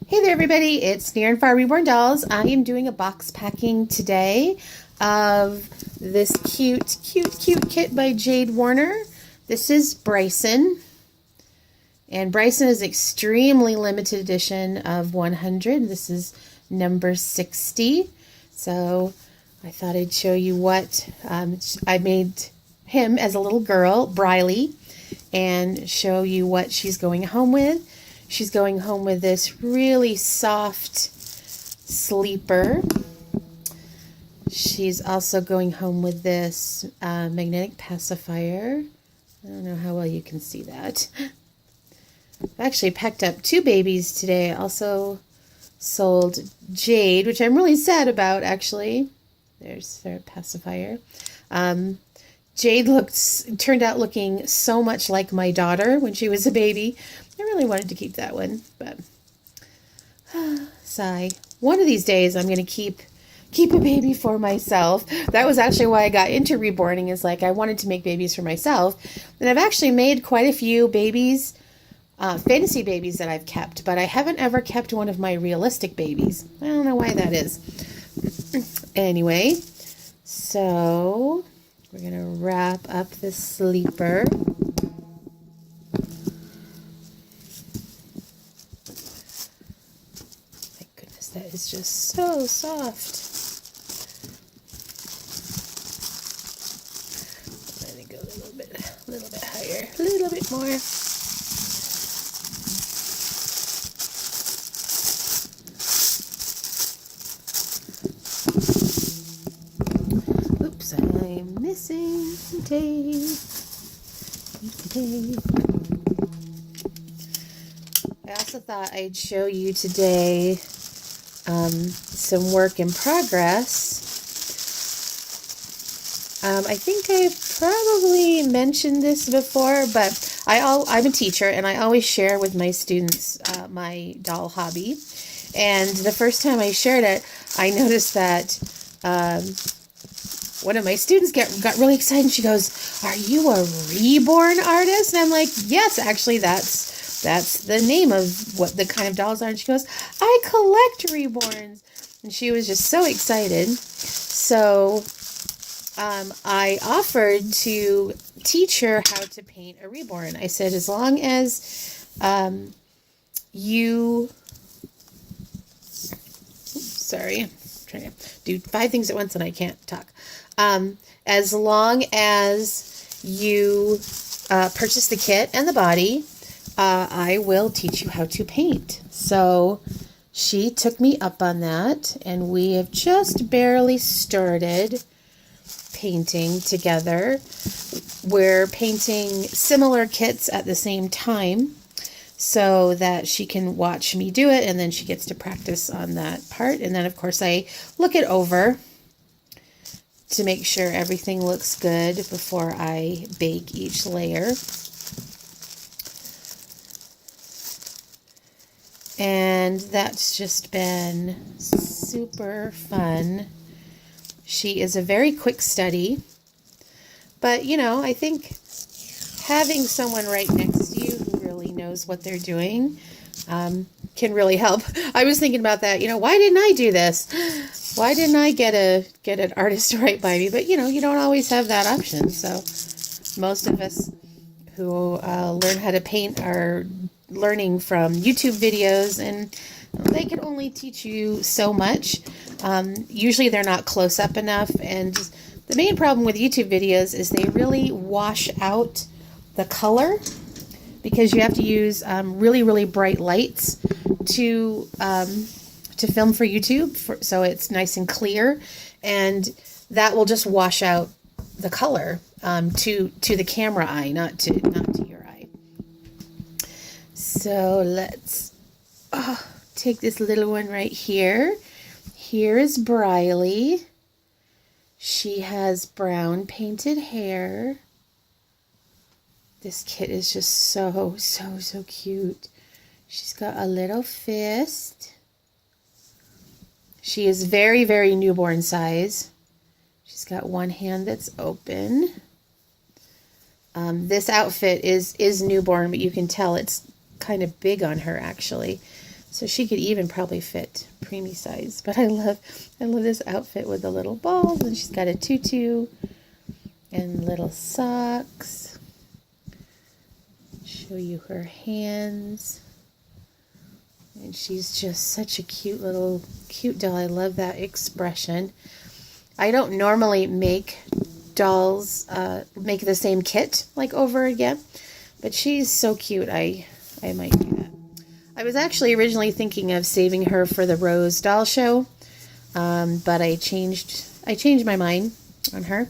Hey there everybody, it's Near and Far Reborn Dolls. I am doing a box packing today of this cute kit by Jade Warner. This is Bryson. And Bryson is extremely limited edition of 100. This is number 60. So I thought I'd show you what I made him as a little girl, Brylee, and show you what she's going home with. She's going home with this really soft sleeper. She's also going home with this magnetic pacifier. I don't know how well you can see that. I've actually packed up two babies today. I also sold Jade, which I'm really sad about, actually. There's their pacifier. Jade turned out looking so much like my daughter when she was a baby. I really wanted to keep that one, but sigh. One of these days I'm going to keep a baby for myself. That was actually why I got into reborning, is like I wanted to make babies for myself. And I've actually made quite a few babies, fantasy babies that I've kept, but I haven't ever kept one of my realistic babies. I don't know why that is. Anyway, so we're going to wrap up the sleeper. That is just so soft. Let it go a little bit higher, a little bit more. Oops, I'm missing tape. I also thought I'd show you today some work in progress. I think I've probably mentioned this before, but I'm a teacher and I always share with my students my doll hobby. And the first time I shared it, I noticed that one of my students got really excited and she goes, "Are you a reborn artist?" And I'm like, "Yes, actually that's the name of what the kind of dolls are." And she goes, "I collect reborns." And she was just so excited. So I offered to teach her how to paint a reborn. I said, as long as you... Sorry, I'm trying to do 5 things at once and I can't talk. As long as you purchase the kit and the body, I will teach you how to paint. So she took me up on that, and we have just barely started painting together. We're painting similar kits at the same time so that she can watch me do it, and then she gets to practice on that part. And then, of course, I look it over to make sure everything looks good before I bake each layer. And that's just been super fun. She is a very quick study. But, you know, I think having someone right next to you who really knows what they're doing can really help. I was thinking about that. You know, why didn't I do this? Why didn't I get an artist right by me? But, you know, you don't always have that option. So most of us who learn how to paint are learning from YouTube videos, and they can only teach you so much. Usually they're not close up enough, and the main problem with YouTube videos is they really wash out the color because you have to use really bright lights to film for YouTube, so it's nice and clear, and that will just wash out the color to the camera eye, not to your eye. So let's take this little one right here. Here is Brylee. She has brown painted hair. This kit is just so cute. She's got a little fist. She is very newborn size. She's got one hand that's open. This outfit is newborn, but you can tell it's kind of big on her, actually. So she could even probably fit preemie size. But I love this outfit with the little balls, and she's got a tutu and little socks. Show you her hands. And she's just such a cute doll. I love that expression. I don't normally make dolls, make the same kit like over again, but she's so cute. I might do that. I was actually originally thinking of saving her for the Rose doll show, but I changed my mind on her.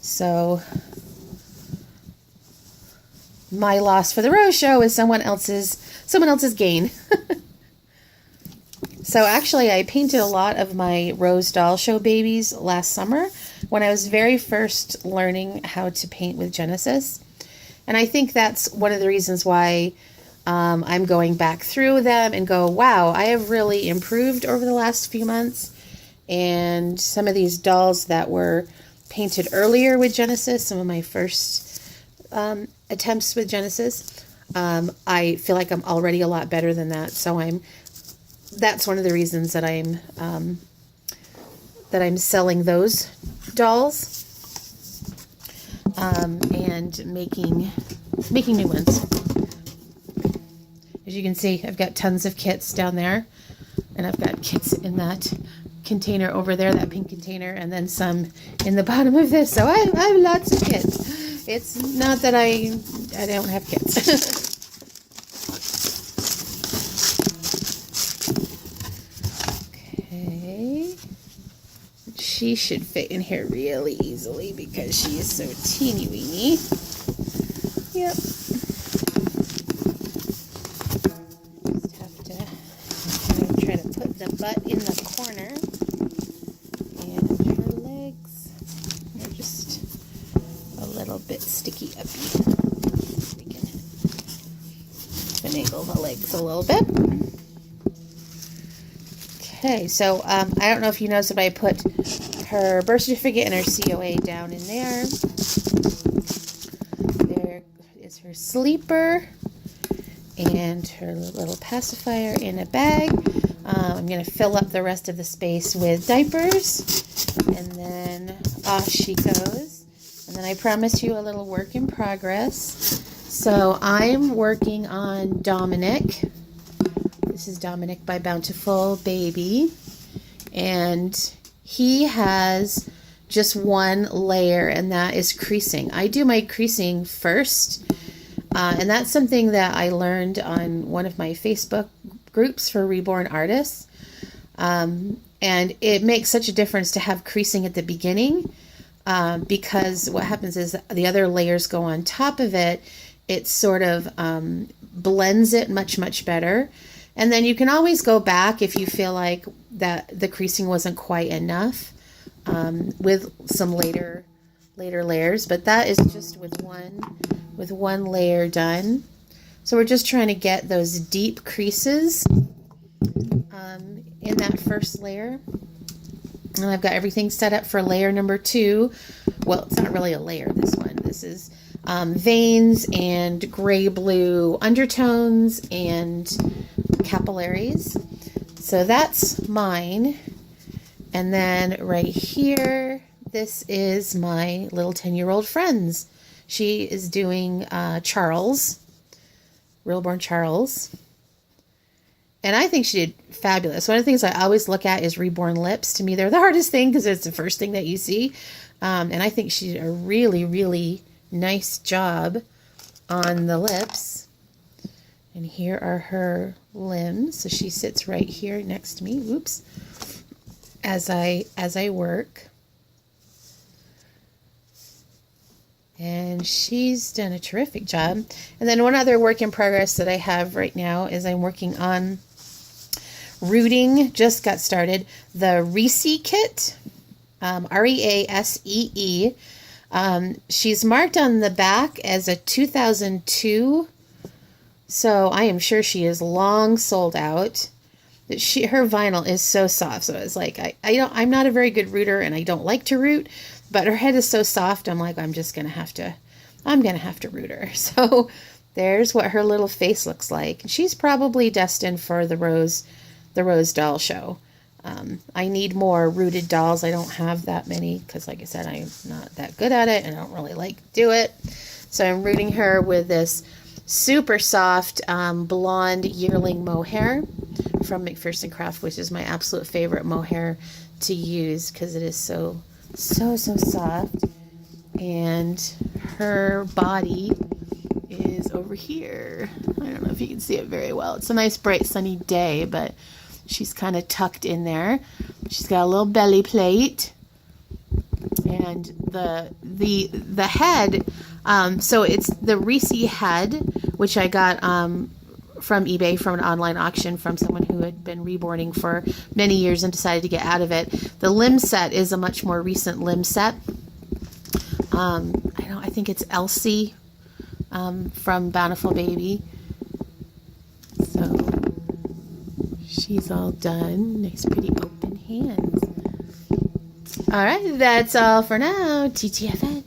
So my loss for the Rose show is someone else's gain. So actually, I painted a lot of my Rose doll show babies last summer when I was very first learning how to paint with Genesis. And I think that's one of the reasons why I'm going back through them and go, wow, I have really improved over the last few months. And some of these dolls that were painted earlier with Genesis, some of my first attempts with Genesis, I feel like I'm already a lot better than that. So that's one of the reasons that I'm selling those dolls and making new ones. As you can see, I've got tons of kits down there, and I've got kits in that container over there, that pink container, and then some in the bottom of this. So I have lots of kits. It's not that I don't have kits. She should fit in here really easily because she is so teeny weeny. Yep. Just have to try to put the butt in the corner. And her legs are just a little bit sticky uppy. We can finagle the legs a little bit. Okay, so I don't know if you noticed, but I put her birth certificate and her COA down in there. There is her sleeper and her little pacifier in a bag. I'm going to fill up the rest of the space with diapers, and then off she goes. And then I promised you a little work in progress. So I'm working on Dominic. This is Dominic by Bountiful Baby, and he has just one layer, and that is creasing. I do my creasing first, and that's something that I learned on one of my Facebook groups for Reborn artists, and it makes such a difference to have creasing at the beginning, because what happens is the other layers go on top of it. It sort of blends it much better. And then you can always go back if you feel like that the creasing wasn't quite enough with some later layers. But that is just with one layer done. So we're just trying to get those deep creases in that first layer. And I've got everything set up for layer number 2. Well, it's not really a layer, this one. This is veins and gray-blue undertones and capillaries. So that's mine. And then right here, this is my little 10-year-old friend's. She is doing Charles, Reborn Charles. And I think she did fabulous. One of the things I always look at is Reborn lips. To me, they're the hardest thing because it's the first thing that you see. And I think she did a really nice job on the lips. And here are her limbs. So she sits right here next to me. Whoops. As I work. And she's done a terrific job. And then one other work in progress that I have right now is I'm working on rooting. Just got started. The Reese kit. Reasee. She's marked on the back as a 2002. So I am sure she is long sold out. Her vinyl is so soft. So it's like, I'm not a very good rooter and I don't like to root, but her head is so soft. I'm like, I'm going to have to root her. So there's what her little face looks like. She's probably destined for the Rose doll show. I need more rooted dolls. I don't have that many because, like I said, I'm not that good at it and I don't really like to do it. So I'm rooting her with this super soft blonde yearling mohair from McPherson Craft, which is my absolute favorite mohair to use because it is so soft. And her body is over here. I don't know if you can see it very well. It's a nice bright sunny day, but she's kind of tucked in there. She's got a little belly plate, and the head. So it's the Reese head, which I got from eBay from an online auction from someone who had been reborning for many years and decided to get out of it. The limb set is a much more recent limb set. I think it's Elsie from Bountiful Baby. So she's all done. Nice, pretty open hands. All right, that's all for now. TTFN.